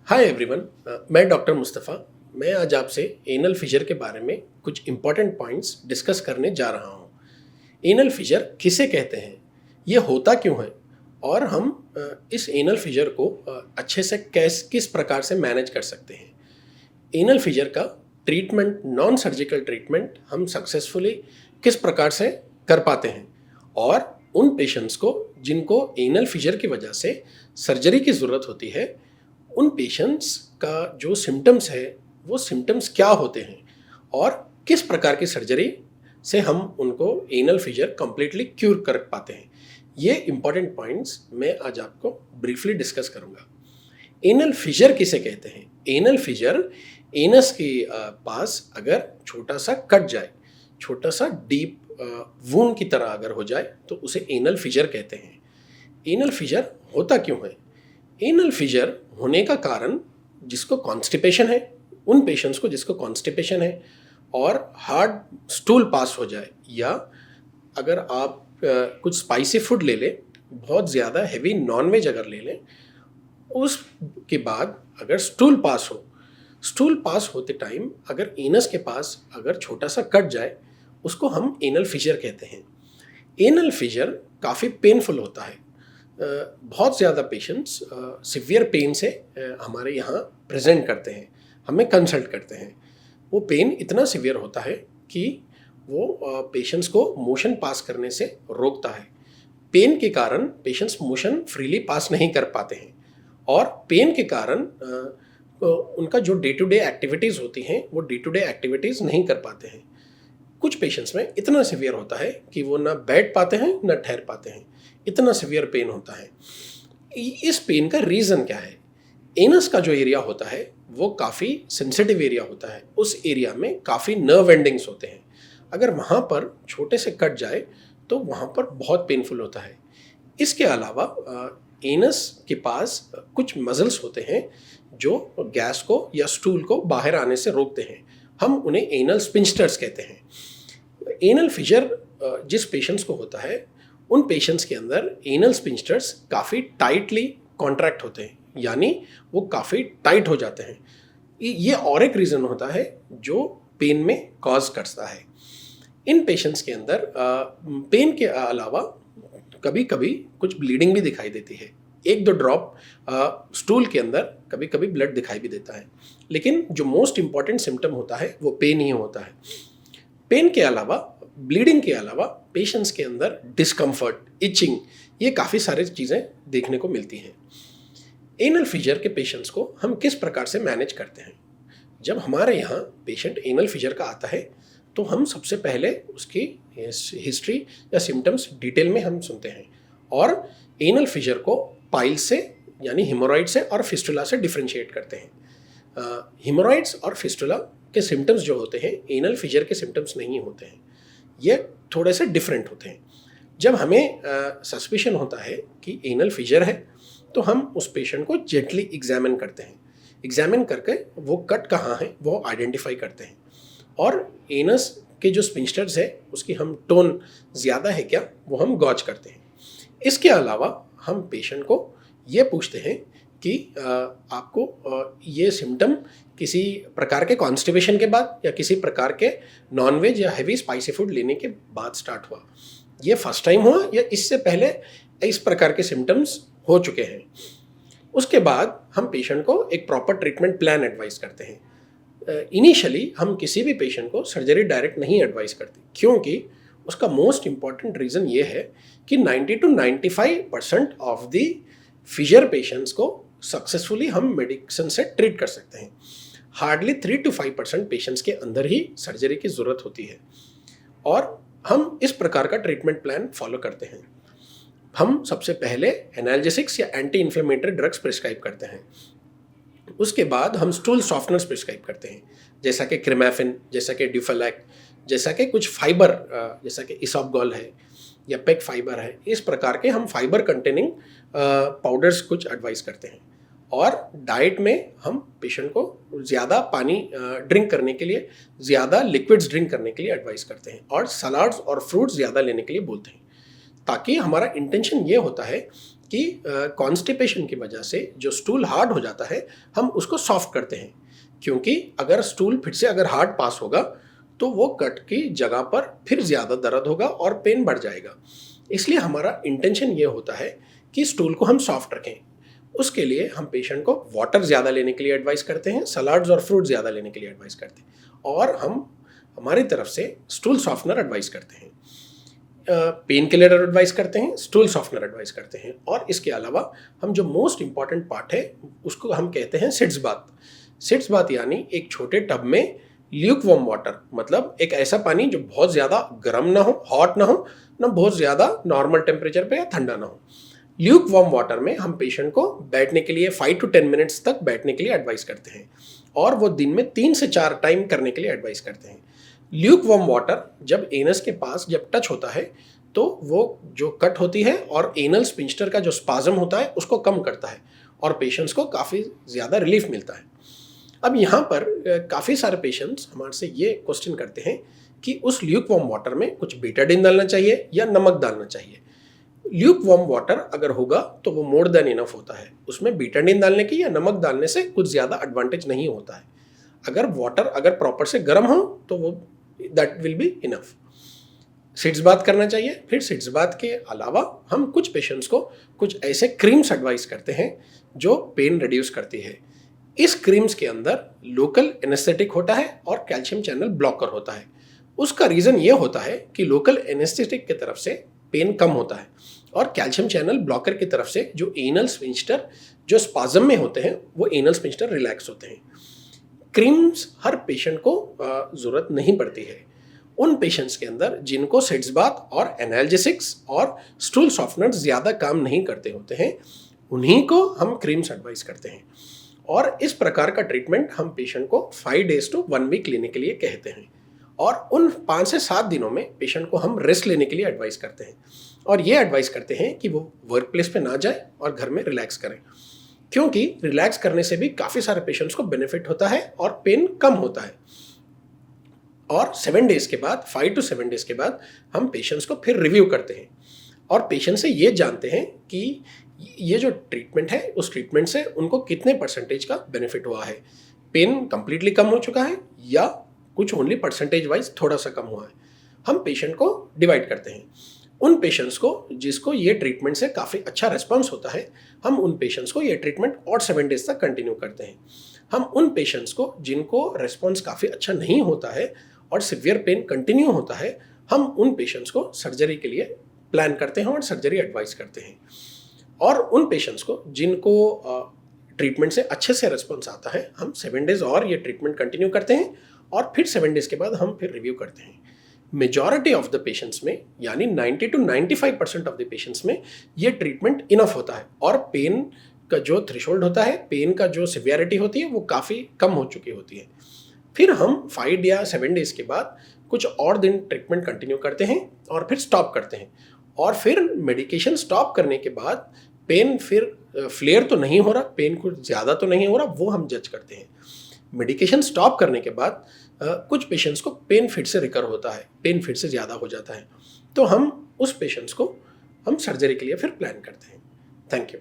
Hi everyone. मैं doctor Mustafa. मैं आज आपसे एनल फिशर के बारे में कुछ इम्पॉर्टेंट पॉइंट्स डिस्कस करने जा रहा हूँ। एनल फिशर किसे कहते हैं, ये होता क्यों है, और हम इस एनल फिशर को अच्छे से किस प्रकार से मैनेज कर सकते हैं। एनल फिशर का ट्रीटमेंट, नॉन सर्जिकल ट्रीटमेंट हम सक्सेसफुली किस प्रकार से कर पाते हैं, और उन पेशेंट्स को जिनको एनल फिशर की वजह से सर्जरी की ज़रूरत होती है, उन पेशेंट्स का जो सिम्टम्स है वो सिम्टम्स क्या होते हैं, और किस प्रकार की सर्जरी से हम उनको एनल फिशर कम्प्लीटली क्यूर कर पाते हैं। ये इंपॉर्टेंट पॉइंट्स मैं आज आपको ब्रीफली डिस्कस करूंगा। एनल फिशर किसे कहते हैं? एनल फिशर एनस के पास अगर छोटा सा कट जाए, छोटा सा डीप वूंड की तरह अगर हो जाए तो उसे एनल फिशर कहते हैं। एनल फिशर होता क्यों है? एनल फिशर होने का कारण, जिसको कॉन्स्टिपेशन है, उन पेशेंट्स को जिसको कॉन्स्टिपेशन है और हार्ड स्टूल पास हो जाए, या अगर आप कुछ स्पाइसी फूड ले लें, बहुत ज़्यादा हैवी नॉनवेज अगर ले लें, उसके बाद अगर स्टूल पास हो, स्टूल पास होते टाइम अगर एनस के पास अगर छोटा सा कट जाए, उसको हम एनल फिशर कहते हैं। एनल फिशर काफ़ी पेनफुल होता है। बहुत ज़्यादा पेशेंट्स सिवियर पेन से हमारे यहाँ प्रेजेंट करते हैं, हमें कंसल्ट करते हैं। वो पेन इतना सिवियर होता है कि वो पेशेंट्स को मोशन पास करने से रोकता है। पेन के कारण पेशेंट्स मोशन फ्रीली पास नहीं कर पाते हैं, और पेन के कारण उनका जो डे टू डे एक्टिविटीज़ होती हैं वो डे टू डे एक्टिविटीज़ नहीं कर पाते हैं। कुछ पेशेंट्स में इतना सिवियर होता है कि वो ना बैठ पाते हैं ना ठहर पाते हैं, इतना सिवियर पेन होता है। इस पेन का रीज़न क्या है? एनस का जो एरिया होता है वो काफ़ी सेंसिटिव एरिया होता है। उस एरिया में काफ़ी नर्व एंडिंग्स होते हैं। अगर वहाँ पर छोटे से कट जाए तो वहाँ पर बहुत पेनफुल होता है। इसके अलावा एनस के पास कुछ मसल्स होते हैं जो गैस को या स्टूल को बाहर आने से रोकते हैं। हम उन्हें एनल स्पिंस्टर्स कहते हैं। एनल फिशर जिस पेशेंट्स को होता है, उन पेशेंट्स के अंदर एनल स्पिंस्टर्स काफ़ी टाइटली कॉन्ट्रैक्ट होते हैं, यानी वो काफ़ी टाइट हो जाते हैं। ये और एक रीज़न होता है जो पेन में कॉज करता है। इन पेशेंट्स के अंदर पेन के अलावा कभी कभी कुछ ब्लीडिंग भी दिखाई देती है। एक दो ड्रॉप स्टूल के अंदर कभी कभी ब्लड दिखाई भी देता है, लेकिन जो मोस्ट इम्पॉर्टेंट सिम्टम होता है वो पेन ही होता है। पेन के अलावा, ब्लीडिंग के अलावा पेशेंट्स के अंदर डिस्कम्फर्ट, इचिंग, ये काफ़ी सारी चीज़ें देखने को मिलती हैं। एनल फिशर के पेशेंट्स को हम किस प्रकार से मैनेज करते हैं? जब हमारे यहाँ पेशेंट एनल फिशर का आता है तो हम सबसे पहले उसकी हिस्ट्री या सिम्टम्स डिटेल में हम सुनते हैं, और एनल फिशर को पाइल से यानी हिमोरॉइड से और फिस्टुला से डिफ्रेंशिएट करते हैं। हिमोरॉइड्स और फिस्टुला के सिम्टम्स जो होते हैं एनल फिशर के सिम्टम्स नहीं होते हैं, ये थोड़े से डिफरेंट होते हैं। जब हमें सस्पिशन होता है कि एनल फिशर है तो हम उस पेशेंट को जेंटली एग्जामिन करते हैं। एग्जामिन करके वो कट कहाँ है वो आइडेंटिफाई करते हैं, और एनस के जो स्पिंस्टर्स है उसकी हम टोन ज़्यादा है क्या वो हम गॉज करते हैं। इसके अलावा हम पेशेंट को ये पूछते हैं कि आपको ये सिम्टम किसी प्रकार के कॉन्स्टिपेशन के बाद या किसी प्रकार के नॉनवेज या हैवी स्पाइसी फूड लेने के बाद स्टार्ट हुआ, ये फर्स्ट टाइम हुआ या इससे पहले इस प्रकार के सिम्टम्स हो चुके हैं। उसके बाद हम पेशेंट को एक प्रॉपर ट्रीटमेंट प्लान एडवाइस करते हैं। इनिशियली हम किसी भी पेशेंट को सर्जरी डायरेक्ट नहीं एडवाइस करते, क्योंकि उसका मोस्ट इम्पॉर्टेंट रीज़न ये है कि 90 to 95% of the fissure patients को सक्सेसफुली हम मेडिसिन से ट्रीट कर सकते हैं। हार्डली 3 to 5% पेशेंट्स के अंदर ही सर्जरी की ज़रूरत होती है, और हम इस प्रकार का ट्रीटमेंट प्लान फॉलो करते हैं। हम सबसे पहले एनाल्जेसिक्स या एंटी इन्फ्लेमेटरी ड्रग्स प्रिस्क्राइब करते हैं। उसके बाद हम स्टूल सॉफ्टनर्स प्रिस्क्राइब करते हैं, जैसा कि क्रिमेफिन, जैसा कि ड्यूफेलैक, जैसा कि कुछ फाइबर, जैसा कि इसॉपगोल है या पेक फाइबर है। इस प्रकार के हम फाइबर कंटेनिंग पाउडर्स कुछ एडवाइस करते हैं। और डाइट में हम पेशेंट को ज़्यादा पानी ड्रिंक करने के लिए, ज़्यादा लिक्विड्स ड्रिंक करने के लिए एडवाइस करते हैं, और सलाड्स और फ्रूट्स ज़्यादा लेने के लिए बोलते हैं, ताकि हमारा इंटेंशन ये होता है कि कॉन्स्टिपेशन की वजह से जो स्टूल हार्ड हो जाता है हम उसको सॉफ्ट करते हैं, क्योंकि अगर स्टूल फिर से अगर हार्ड पास होगा तो वो कट की जगह पर फिर ज़्यादा दर्द होगा और पेन बढ़ जाएगा। इसलिए हमारा इंटेंशन ये होता है कि स्टूल को हम सॉफ्ट रखें। उसके लिए हम पेशेंट को वाटर ज़्यादा लेने के लिए एडवाइस करते हैं, सलाड्स और फ्रूट ज़्यादा लेने के लिए एडवाइस करते हैं, और हम हमारी तरफ से स्टूल सॉफ्टनर एडवाइस करते हैं, पेन किलर एडवाइस करते हैं, स्टूल सॉफ्टनर एडवाइस करते हैं। और इसके अलावा हम जो मोस्ट इंपॉर्टेंट पार्ट है उसको हम कहते हैं सिट्स बाथ। सिट्स बाथ यानी एक छोटे टब में ल्यूक वार्म वाटर, मतलब एक ऐसा पानी जो बहुत ज़्यादा गर्म ना हो, हॉट ना हो, ना बहुत ज़्यादा नॉर्मल टेम्परेचर पे या ठंडा ना हो। ल्यूक वार्म वाटर में हम पेशेंट को बैठने के लिए 5 to 10 मिनट्स तक बैठने के लिए एडवाइस करते हैं, और वो दिन में 3 से 4 टाइम करने के लिए एडवाइस करते हैं। ल्यूक वार्म वाटर जब एनस के पास जब टच होता है तो वो जो कट होती है और एनल स्पिंस्टर का जो स्पाज्म होता है उसको कम करता है, और पेशेंट्स को काफ़ी ज़्यादा रिलीफ मिलता है। अब यहाँ पर काफ़ी सारे पेशेंट्स हमारे से ये क्वेश्चन करते हैं कि उस ल्यूक वार्म वाटर में कुछ बीटाडिन डालना चाहिए या नमक डालना चाहिए। ल्यूक वार्म वाटर अगर होगा तो वो मोर देन इनफ होता है, उसमें बीटाडिन डालने की या नमक डालने से कुछ ज़्यादा एडवांटेज नहीं होता है। अगर वाटर अगर प्रॉपर से गर्म हो तो वो that will be enough. Sitz bath करना चाहिए। फिर सिट्स बाथ के अलावा हम कुछ पेशेंट्स को कुछ ऐसे क्रीम्स एडवाइस करते हैं जो पेन रिड्यूस करती है। इस क्रीम्स के अंदर लोकल एनेस्थेटिक होता है और कैल्शियम चैनल ब्लॉकर होता है। उसका रीज़न ये होता है कि लोकल एनेस्थेटिक की तरफ से पेन कम होता है, और कैल्शियम चैनल ब्लॉकर की तरफ से जो एनल स्पिंस्टर जो स्पाज्म में होते हैं वो एनल स्पिंस्टर रिलैक्स होते हैं। क्रीम्स हर पेशेंट को ज़रूरत नहीं पड़ती है। उन पेशेंट्स के अंदर जिनको सिट्स बाथ और एनाल्जेसिक्स और स्टूल सॉफ्टनर ज़्यादा काम नहीं करते होते हैं, उन्हीं को हम क्रीम्स एडवाइस करते हैं। और इस प्रकार का ट्रीटमेंट हम पेशेंट को 5 days to 1 week लेने के लिए कहते हैं, और उन 5 से 7 दिनों में पेशेंट को हम रेस्ट लेने के लिए एडवाइस करते हैं, और ये एडवाइस करते हैं कि वो वर्क प्लेस पे ना जाए और घर में रिलैक्स करें, क्योंकि रिलैक्स करने से भी काफ़ी सारे पेशेंट्स को बेनिफिट होता है और पेन कम होता है। और 7 days के बाद, 5 to 7 days के बाद हम पेशेंट्स को फिर रिव्यू करते हैं और पेशेंट से ये जानते हैं कि ये जो ट्रीटमेंट है उस ट्रीटमेंट से उनको कितने परसेंटेज का बेनिफिट हुआ है, पेन कंप्लीटली कम हो चुका है या कुछ ओनली परसेंटेज वाइज थोड़ा सा कम हुआ है। हम पेशेंट को डिवाइड करते हैं। उन पेशेंट्स को जिसको ये ट्रीटमेंट से काफ़ी अच्छा रिस्पॉन्स होता है, हम उन पेशेंट्स को ये ट्रीटमेंट और 7 days तक कंटिन्यू करते हैं। हम उन पेशेंट्स को जिनको रिस्पॉन्स काफ़ी अच्छा नहीं होता है और सिवियर पेन कंटिन्यू होता है, हम उन पेशेंट्स को सर्जरी के लिए प्लान करते हैं और सर्जरी एडवाइस करते हैं। और उन पेशेंट्स को जिनको ट्रीटमेंट से अच्छे से रिस्पॉन्स आता है, हम 7 days और ये ट्रीटमेंट कंटिन्यू करते हैं, और फिर 7 days के बाद हम फिर रिव्यू करते हैं। मेजॉरिटी ऑफ द पेशेंट्स में, यानी 90 to 95% ऑफ द पेशेंट्स में ये ट्रीटमेंट इनफ होता है, और पेन का जो थ्रेशोल्ड होता है, पेन का जो सिवियरिटी होती है वो काफ़ी कम हो चुकी होती है। फिर हम 5 या 7 days के बाद कुछ और दिन ट्रीटमेंट कंटिन्यू करते हैं और फिर स्टॉप करते हैं, और फिर मेडिकेशन स्टॉप करने के बाद पेन फिर फ्लेयर तो नहीं हो रहा, पेन कुछ ज़्यादा तो नहीं हो रहा, वो हम जज करते हैं। मेडिकेशन स्टॉप करने के बाद कुछ पेशेंट्स को पेन फिर से रिकर होता है, पेन फिर से ज़्यादा हो जाता है, तो हम उस पेशेंट्स को हम सर्जरी के लिए फिर प्लान करते हैं। Thank you.